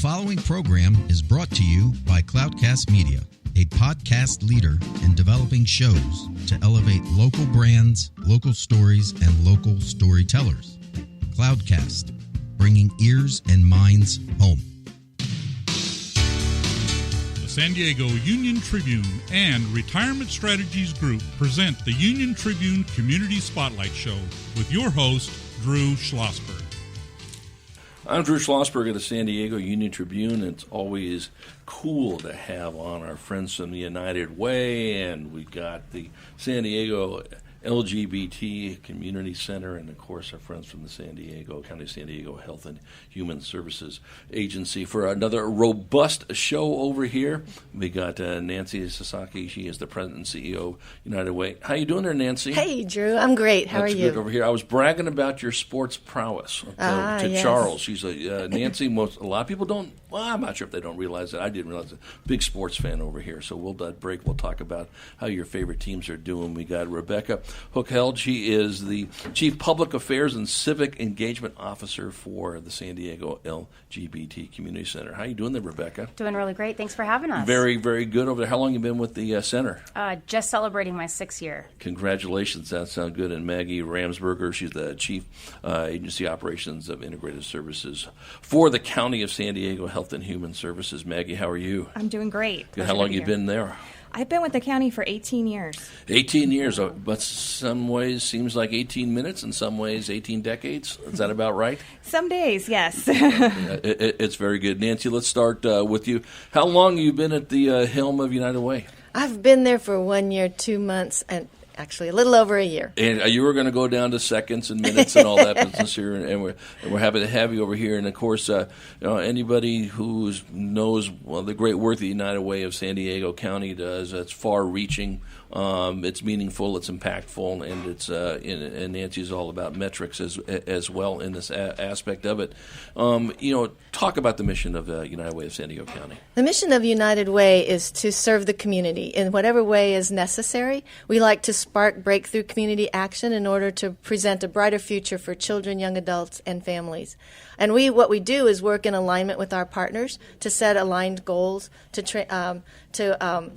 following program is brought to you by Cloudcast Media, a podcast leader in developing shows to elevate local brands, local stories, and local storytellers. Cloudcast, bringing ears and minds home. The San Diego Union Tribune and Retirement Strategies Group present the Union Tribune Community Spotlight Show with your host, Drew Schlossberg. I'm Drew Schlossberg of the San Diego Union Tribune. It's always cool to have on our friends from the United Way, and we got the San Diego LGBT Community Center, and of course our friends from the County of San Diego Health and Human Services Agency for another robust show over here. We got Nancy Sasaki. She is the president and CEO of United Way. How you doing there, Nancy? Hey, Drew. I'm great. How are you? Good over here. I was bragging about your sports prowess to yes. Charles. She's Nancy. A lot of people don't. Well, I'm not sure if they don't realize that. I didn't realize it. Big sports fan over here. So we'll break. We'll talk about how your favorite teams are doing. We got Rebekah J. She is the Chief Public Affairs and Civic Engagement Officer for the San Diego LGBT Community Center. How you doing there, Rebekah? Doing really great. Thanks for having us. Very, very good over there. How long have you been with the center? Just celebrating my 6th year. Congratulations. That sounds good. And Maggie Ramsberger, she's the Chief Agency Operations of Integrative Services for the County of San Diego Health and Human Services. Maggie, how are you? I'm doing great. Good. How long have you been there? I've been with the county for 18 years. 18 years, but some ways seems like 18 minutes, in some ways 18 decades. Is that about right? Some days, yes. It's very good. Nancy, let's start with you. How long have you been at the helm of United Way? I've been there for 1 year, 2 months, and actually a little over a year. And you were going to go down to seconds and minutes and all that business here, and we're happy to have you over here. And of course, anybody who knows the great work the United Way of San Diego County does, it's far-reaching. It's meaningful, it's impactful, and it's and Nancy's all about metrics as well in this aspect of it. Talk about the mission of the United Way of San Diego County. The mission of United Way is to serve the community in whatever way is necessary. We like to spark breakthrough community action in order to present a brighter future for children, young adults, and families. And what we do is work in alignment with our partners to set aligned goals, to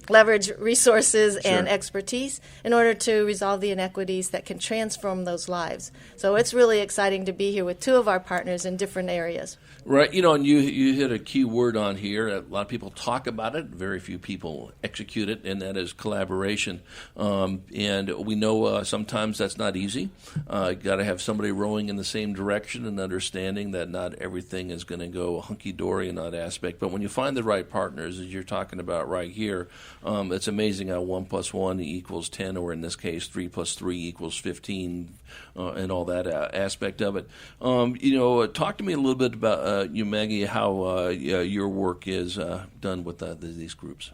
leverage resources and expertise in order to resolve the inequities that can transform those lives. So it's really exciting to be here with 2 of our partners in different areas. Right, and you hit a key word on here. A lot of people talk about it, very few people execute it, and that is collaboration. And we know sometimes that's not easy. You got to have somebody rowing in the same direction and understanding that not everything is going to go hunky-dory in that aspect. But when you find the right partners, as you're talking about right here, it's amazing how 1 + 1 = 10, or in this case, 3 + 3 = 15, and all that aspect of it. Talk to me a little bit about you, Maggie, how your work is done with these groups.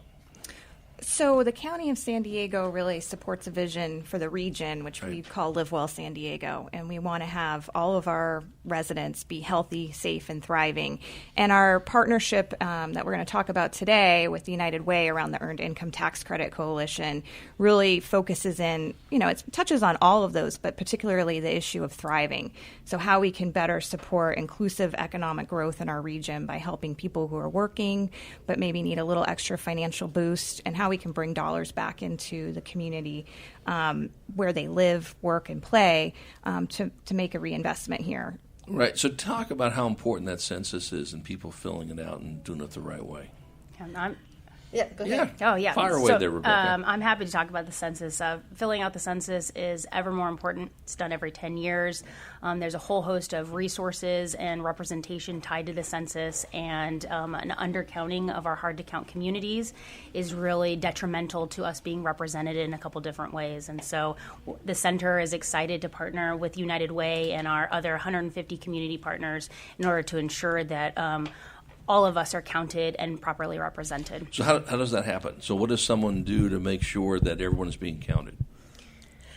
So the County of San Diego really supports a vision for the region, which we call Live Well San Diego, and we want to have all of our residents be healthy, safe, and thriving. And our partnership that we're going to talk about today with the United Way around the Earned Income Tax Credit Coalition really focuses in, it touches on all of those, but particularly the issue of thriving. So how we can better support inclusive economic growth in our region by helping people who are working but maybe need a little extra financial boost, and how we can bring dollars back into the community where they live, work, and play to make a reinvestment here. Right. So talk about how important that census is and people filling it out and doing it the right way. Go ahead. Oh, yeah. Fire away there, Rebekah. I'm happy to talk about the census. Filling out the census is ever more important. It's done every 10 years. There's a whole host of resources and representation tied to the census, and an undercounting of our hard-to-count communities is really detrimental to us being represented in a couple different ways. And so the center is excited to partner with United Way and our other 150 community partners in order to ensure that all of us are counted and properly represented. So how does that happen? So what does someone do to make sure that everyone is being counted?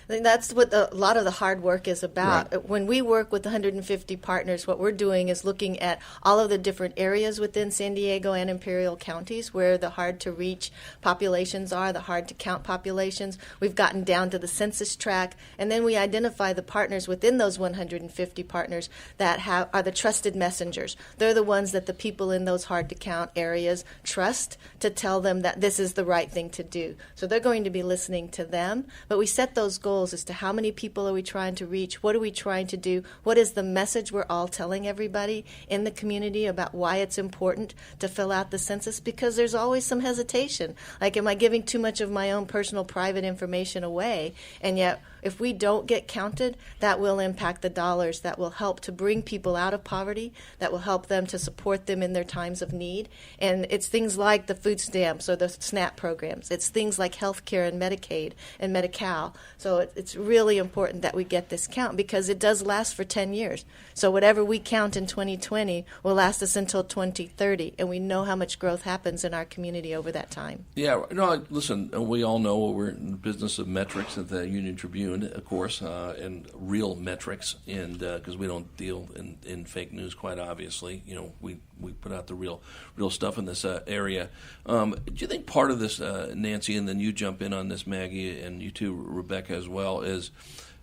I think that's what a lot of the hard work is about. Right. When we work with 150 partners, what we're doing is looking at all of the different areas within San Diego and Imperial counties where the hard-to-reach populations are, the hard-to-count populations. We've gotten down to the census tract, and then we identify the partners within those 150 partners that are the trusted messengers. They're the ones that the people in those hard-to-count areas trust to tell them that this is the right thing to do. So they're going to be listening to them, but we set those goals as to how many people are we trying to reach, what are we trying to do, what is the message we're all telling everybody in the community about why it's important to fill out the census, because there's always some hesitation. Like, am I giving too much of my own personal private information away? And yet, if we don't get counted, that will impact the dollars that will help to bring people out of poverty, that will help them to support them in their times of need. And it's things like the food stamps or the SNAP programs. It's things like health care and Medicaid and Medi-Cal. So it's really important that we get this count because it does last for 10 years. So whatever we count in 2020 will last us until 2030, and we know how much growth happens in our community over that time. Yeah, no, listen, we all know we're in the business of metrics at the Union Tribune, of course, and real metrics, and because we don't deal in fake news, quite obviously. You know, we put out the real stuff in this area. Do you think part of this, Nancy, and then you jump in on this, Maggie, and you too, Rebekah, as well, is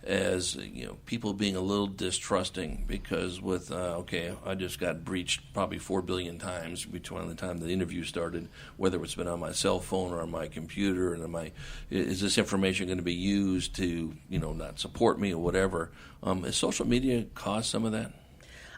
as you know, people being a little distrusting because with I just got breached probably 4 billion times between the time the interview started, whether it's been on my cell phone or on my computer, and is this information going to be used to not support me or whatever? Has social media caused some of that?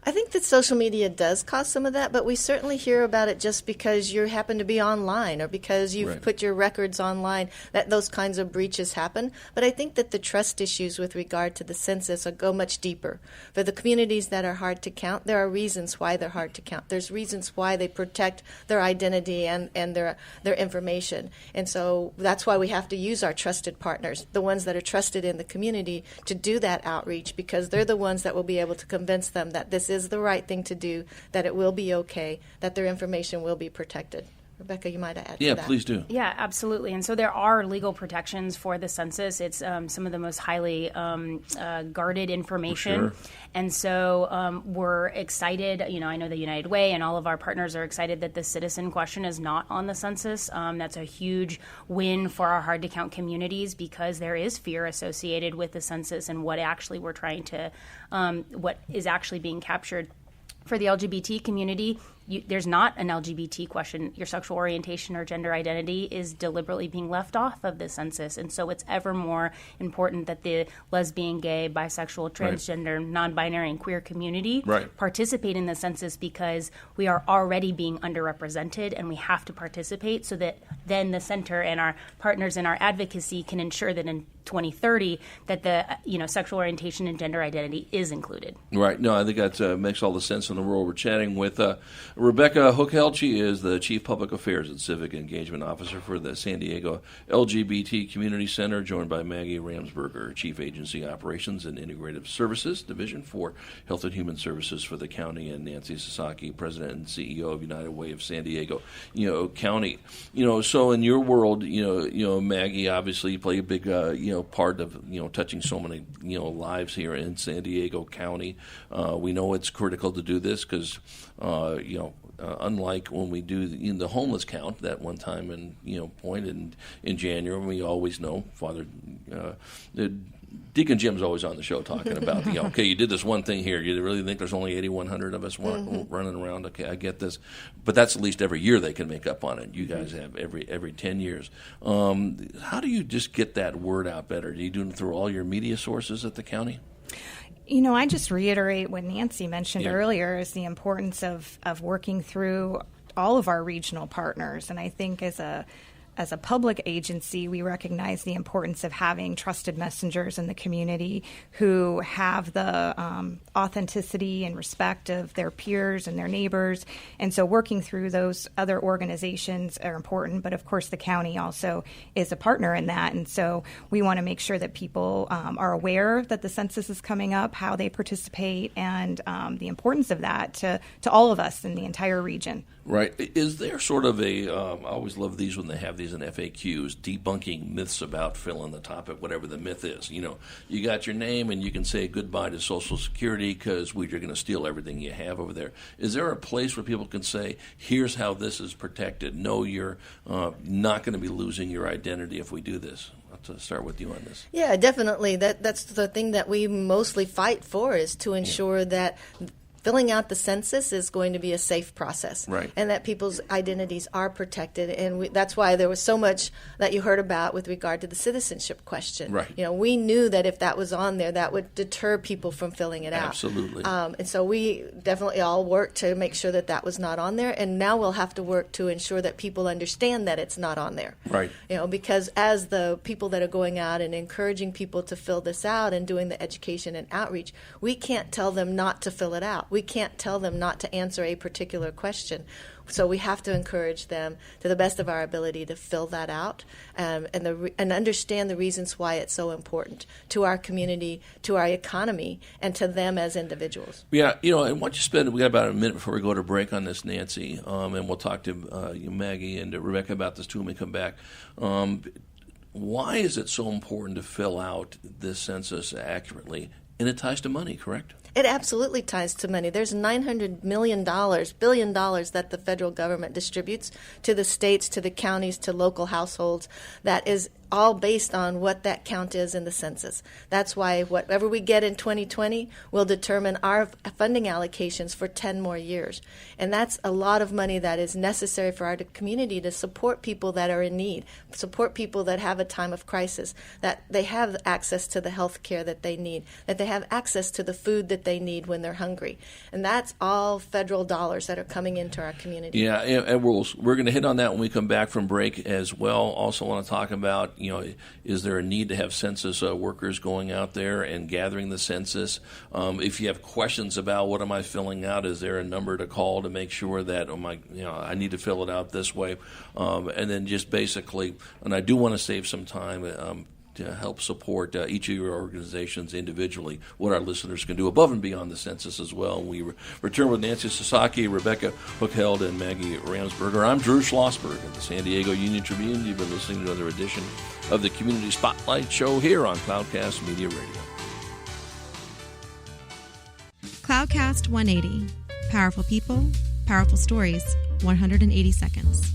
I think that social media does cause some of that, but we certainly hear about it just because you happen to be online or because you've put your records online, that those kinds of breaches happen. But I think that the trust issues with regard to the census go much deeper. For the communities that are hard to count, there are reasons why they're hard to count. There's reasons why they protect their identity and their information. And so that's why we have to use our trusted partners, the ones that are trusted in the community, to do that outreach, because they're the ones that will be able to convince them that this is the right thing to do, that it will be okay, that their information will be protected. Rebekah, you might add to that. Yeah, please do. Yeah, absolutely. And so there are legal protections for the census. It's some of the most highly guarded information. For sure. And so we're excited. I know the United Way and all of our partners are excited that the citizen question is not on the census. That's a huge win for our hard-to-count communities because there is fear associated with the census and what actually we're trying to, what is actually being captured. For the LGBT community, there's not an LGBT question. Your sexual orientation or gender identity is deliberately being left off of the census. And so it's ever more important that the lesbian, gay, bisexual, transgender, non-binary, and queer community participate in the census because we are already being underrepresented and we have to participate so that then the center and our partners in our advocacy can ensure that in 2030 that the sexual orientation and gender identity is included. Right. No, I think that makes all the sense in the world. We're chatting with Rebekah Hookelt. She is the Chief Public Affairs and Civic Engagement Officer for the San Diego LGBT Community Center, joined by Maggie Ramsberger, Chief Agency Operations and Integrative Services Division for Health and Human Services for the county, and Nancy Sasaki, President and CEO of United Way of San Diego County. So in your world, Maggie, obviously you play a big part of touching so many lives here in San Diego County. We know it's critical to do this because unlike when we do the homeless count that one time in January, we always know Father Deacon Jim's always on the show talking about okay, you did this one thing here. You really think there's only 8,100 of us running around? Okay, I get this, but that's at least every year they can make up on it. You guys have every 10 years. How do you just get that word out better? Do you do it through all your media sources at the county? I just reiterate what Nancy mentioned earlier is the importance of working through all of our regional partners. And I think as a public agency, we recognize the importance of having trusted messengers in the community who have the authenticity and respect of their peers and their neighbors. And so working through those other organizations are important. But of course, the county also is a partner in that. And so we want to make sure that people are aware that the census is coming up, how they participate, and the importance of that to all of us in the entire region. Right. Is there sort of I always love these when they have activities and FAQs, debunking myths about filling the topic, whatever the myth is. You got your name and you can say goodbye to Social Security because we're going to steal everything you have over there. Is there a place where people can say, here's how this is protected? No, you're not going to be losing your identity if we do this. To start with you on this. Yeah, definitely. That's the thing that we mostly fight for, is to ensure that filling out the census is going to be a safe process, right, and that people's identities are protected. And that's why there was so much that you heard about with regard to the citizenship question. Right. We knew that if that was on there, that would deter people from filling it out. Absolutely. And so we definitely all worked to make sure that that was not on there. And now we'll have to work to ensure that people understand that it's not on there. Right. Because as the people that are going out and encouraging people to fill this out and doing the education and outreach, we can't tell them not to fill it out. We can't tell them not to answer a particular question. So we have to encourage them to the best of our ability to fill that out and understand the reasons why it's so important to our community, to our economy, and to them as individuals. Yeah, and once you spend, we got about a minute before we go to break on this, Nancy, and we'll talk to Maggie and Rebekah about this too when we come back. Why is it so important to fill out this census accurately? And it ties to money, correct? It absolutely ties to money. There's $900 billion that the federal government distributes to the states, to the counties, to local households. That is all based on what that count is in the census. That's why whatever we get in 2020 will determine our funding allocations for 10 more years. And that's a lot of money that is necessary for our community to support people that are in need, support people that have a time of crisis, that they have access to the health care that they need, that they have access to the food that they need when they're hungry. And that's all federal dollars that are coming into our community. Yeah, and we're going to hit on that when we come back from break as well. Also want to talk about, is there a need to have census workers going out there and gathering the census? If you have questions about what am I filling out, is there a number to call to make sure that, I need to fill it out this way? And then just basically, and I do want to save some time to help support each of your organizations individually, what our listeners can do above and beyond the census as well. And we return with Nancy Sasaki, Rebekah Hookeld, and Maggie Ramsberger. I'm Drew Schlossberg at the San Diego Union Tribune. You've been listening to another edition of the Community Spotlight Show here on Cloudcast Media Radio. Cloudcast 180. Powerful people, powerful stories, 180 seconds.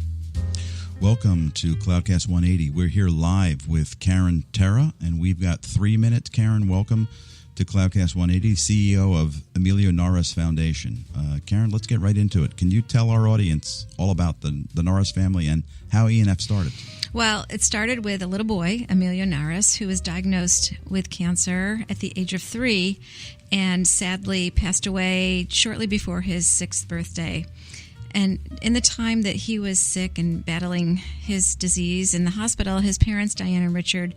Welcome to Cloudcast 180. We're here live with Karen Terra, and we've got 3 minutes. Karen, welcome to Cloudcast 180, CEO of Emilio Norris Foundation. Karen, let's get right into it. Can you tell our audience all about the Norris family and how E&F started? Well, it started with a little boy, Emilio Norris, who was diagnosed with cancer at the age of 3 and sadly passed away shortly before his 6th birthday. And in the time that he was sick and battling his disease in the hospital, his parents, Diane and Richard,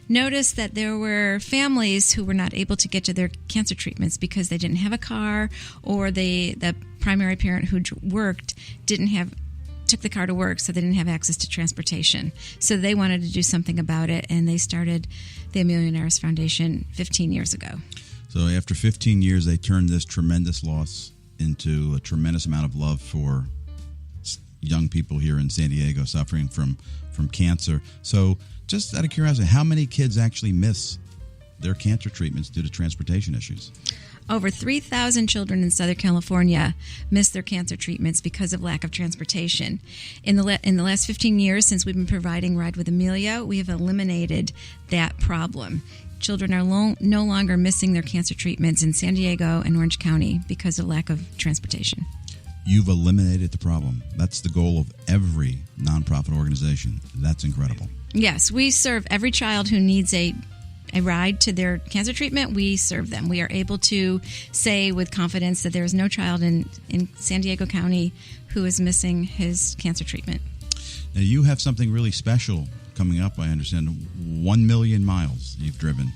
noticed that there were families who were not able to get to their cancer treatments because they didn't have a car, or the primary parent who worked took the car to work, so they didn't have access to transportation. So they wanted to do something about it, and they started the Emilio Norris Foundation 15 years ago. So after 15 years, they turned this tremendous loss into a tremendous amount of love for young people here in San Diego suffering from cancer. So just out of curiosity, how many kids actually miss their cancer treatments due to transportation issues? Over 3,000 children in Southern California miss their cancer treatments because of lack of transportation. In the last 15 years, since we've been providing Ride with Emilio, we have eliminated that problem. Children are no longer missing their cancer treatments in San Diego and Orange County because of lack of transportation. You've eliminated the problem. That's the goal of every nonprofit organization. That's incredible. Yes, we serve every child who needs a ride to their cancer treatment. We serve them. We are able to say with confidence that there is no child in San Diego County who is missing his cancer treatment. Now, you have something really special coming up, I understand. 1 million miles you've driven.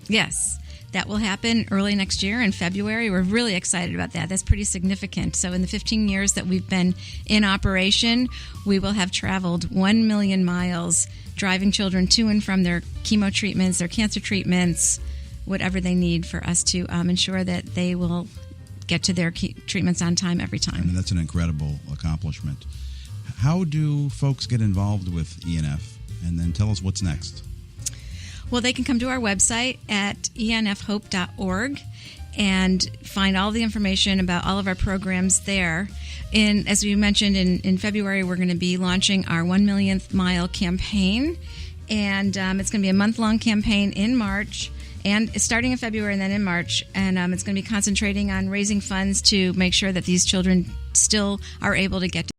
Yes, that will happen early next year in February. We're really excited about that. That's pretty significant. So in the 15 years that we've been in operation, we will have traveled 1 million miles driving children to and from their chemo treatments, their cancer treatments, whatever they need for us to ensure that they will get to their treatments on time every time. I mean, that's an incredible accomplishment. How do folks get involved with ENF? And then tell us what's next. Well, they can come to our website at enfhope.org and find all the information about all of our programs there. And as we mentioned, in February, we're going to be launching our 1 millionth mile campaign. And it's going to be a month-long campaign in March, and it's starting in February and then in March. And it's going to be concentrating on raising funds to make sure that these children still are able to get to